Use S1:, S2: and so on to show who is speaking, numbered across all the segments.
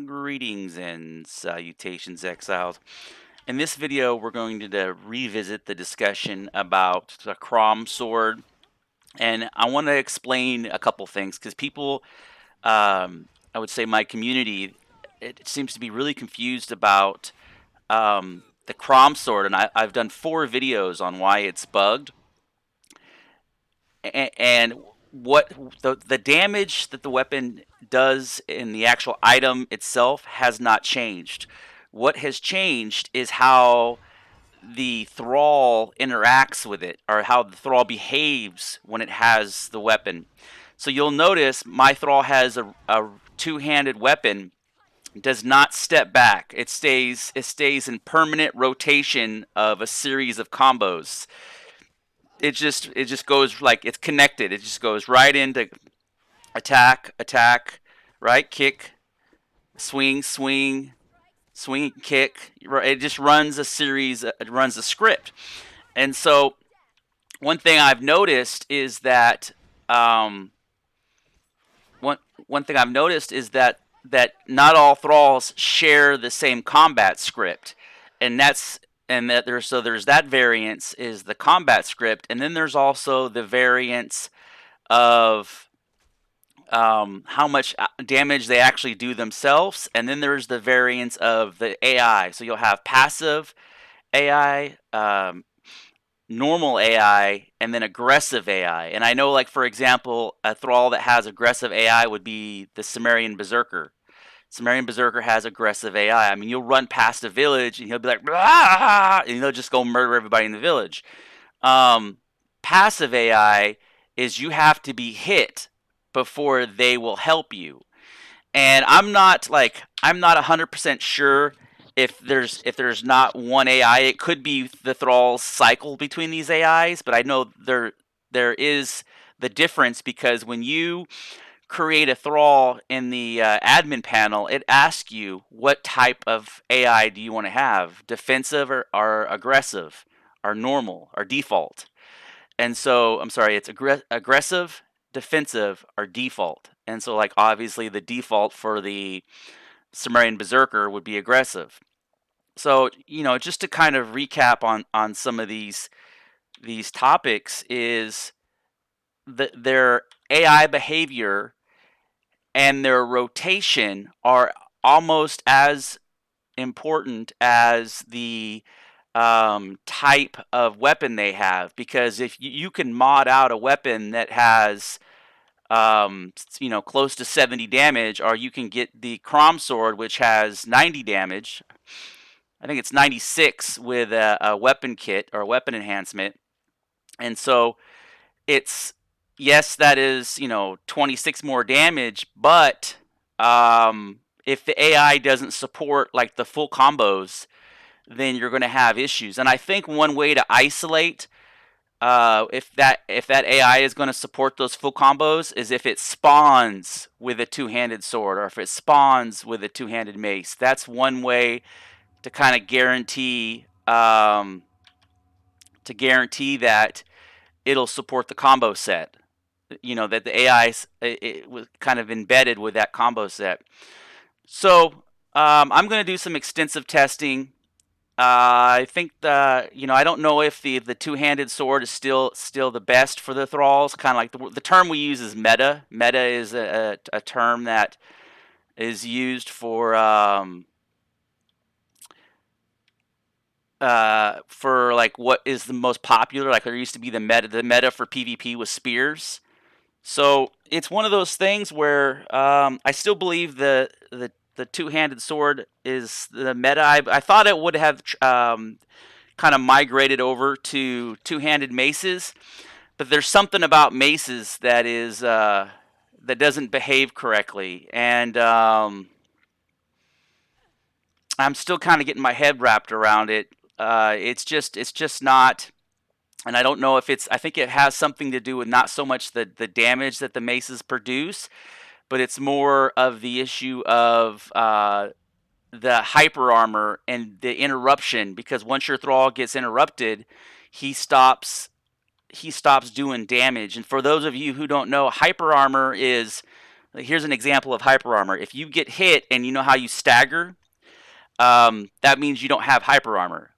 S1: Greetings and salutations, Exiled. In this video, we're going to revisit the discussion about the Crom sword, and I want to explain a couple things because people, I would say my community, it seems to be really confused about the Crom sword, and I've done 4 videos on why it's bugged and what the damage that the weapon does in the actual item itself has not changed. What has changed is how the thrall interacts with it, or how the thrall behaves when it has the weapon. So you'll notice my thrall has a two-handed weapon, does not step back. It stays in permanent rotation of a series of combos. It just goes like it's connected. It just goes right into attack, attack, right, kick, swing, swing, swing, kick. It just runs a series. It runs a script. And so one thing I've noticed is that um, one thing I've noticed is that not all thralls share the same combat script, and there's that variance is the combat script, and then there's also the variance of how much damage they actually do themselves, and then there's the variance of the AI. So you'll have passive AI, normal AI, and then aggressive AI. And I know, like for example, a thrall that has aggressive AI would be the Sumerian Berserker. Sumerian Berserker has aggressive AI. I mean, you'll run past a village and he'll be like, "Ah!" and he'll just go murder everybody in the village. Um, Passive AI is you have to be hit before they will help you. And I'm not 100% sure if there's not one AI. It could be the thralls cycle between these AIs, but I know there is the difference because when you create a thrall in the admin panel, it asks you what type of AI do you want to have, defensive or aggressive, or normal or default. And so, I'm sorry, it's aggressive, defensive, or default. And so, like, obviously, the default for the Sumerian Berserker would be aggressive. So, just to kind of recap on some of these topics is that their AI behavior and their rotation are almost as important as the type of weapon they have, because if you can mod out a weapon that has close to 70 damage, or you can get the Crom sword which has 90 damage. I think it's 96 with a weapon kit or a weapon enhancement. And so it's, yes, that is 26 more damage, but if the AI doesn't support like the full combos, then you're going to have issues. And I think one way to isolate if that AI is going to support those full combos is if it spawns with a two-handed sword, or if it spawns with a two-handed mace. That's one way to kind of guarantee that it'll support the combo set. That the AI it was kind of embedded with that combo set. So I'm going to do some extensive testing. I think I don't know if the two-handed sword is still the best for the thralls. Kind of like the term we use is meta. Meta is a term that is used for like what is the most popular. Like there used to be the meta for PvP was spears. So it's one of those things where I still believe the two-handed sword is the meta. I thought it would have kind of migrated over to two-handed maces, but there's something about maces that doesn't behave correctly, and I'm still kind of getting my head wrapped around it. It's just not. And I don't know if it's. I think it has something to do with not so much the damage that the maces produce, but it's more of the issue of the hyper armor and the interruption. Because once your thrall gets interrupted, he stops doing damage. And for those of you who don't know, hyper armor is Here's an example of hyper armor. If you get hit and you know how you stagger, that means you don't have hyper armor.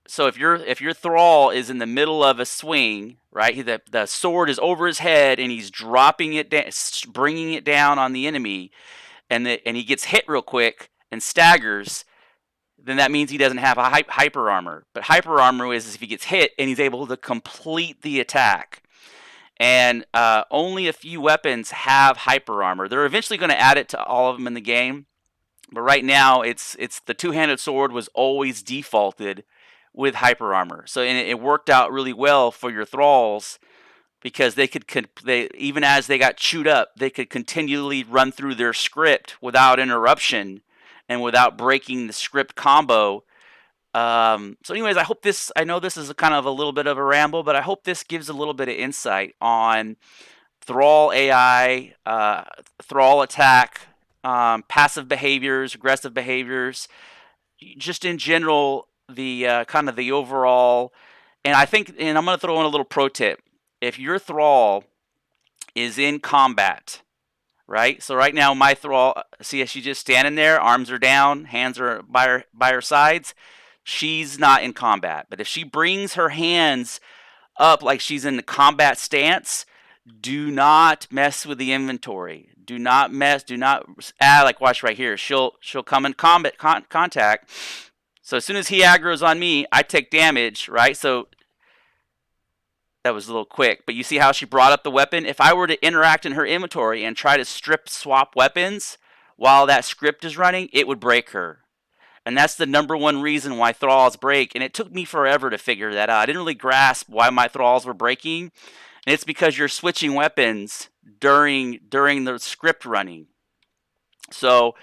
S1: So if your thrall is in the middle of a swing, right, the sword is over his head and he's dropping it down, bringing it down on the enemy, and he gets hit real quick and staggers, then that means he doesn't have a hyper armor. But hyper armor is if he gets hit and he's able to complete the attack. And only a few weapons have hyper armor. They're eventually going to add it to all of them in the game, but right now it's the two-handed sword was always defaulted with hyper armor. So and it worked out really well for your thralls because they even as they got chewed up, they could continually run through their script without interruption and without breaking the script combo. So anyways, I know this is a kind of a little bit of a ramble, but I hope this gives a little bit of insight on Thrall AI, Thrall attack, passive behaviors, aggressive behaviors, just in general, the kind of the overall. And I think, and I'm going to throw in a little pro tip. If your Thrall is in combat, right? So right now, my Thrall, see, she's just standing there, arms are down, hands are by her sides. She's not in combat. But if she brings her hands up like she's in the combat stance, do not mess with the inventory. Do not like watch right here. She'll come in combat contact. So as soon as he aggro's on me, I take damage, right? So that was a little quick, but you see how she brought up the weapon? If I were to interact in her inventory and try to strip swap weapons while that script is running, it would break her. And that's the number one reason why thralls break. And it took me forever to figure that out. I didn't really grasp why my thralls were breaking. And it's because you're switching weapons during the script running. So,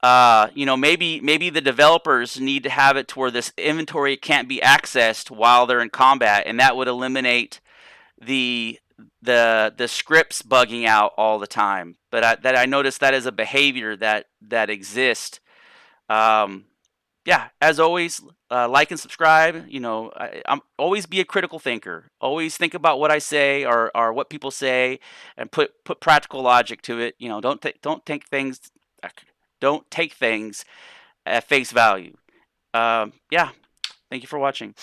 S1: maybe the developers need to have it to where this inventory can't be accessed while they're in combat, and that would eliminate the scripts bugging out all the time. But I noticed that is a behavior that exists. Yeah, as always, like and subscribe. I'm always be a critical thinker. Always think about what I say or what people say, and put practical logic to it. Don't take things at face value. Yeah, thank you for watching.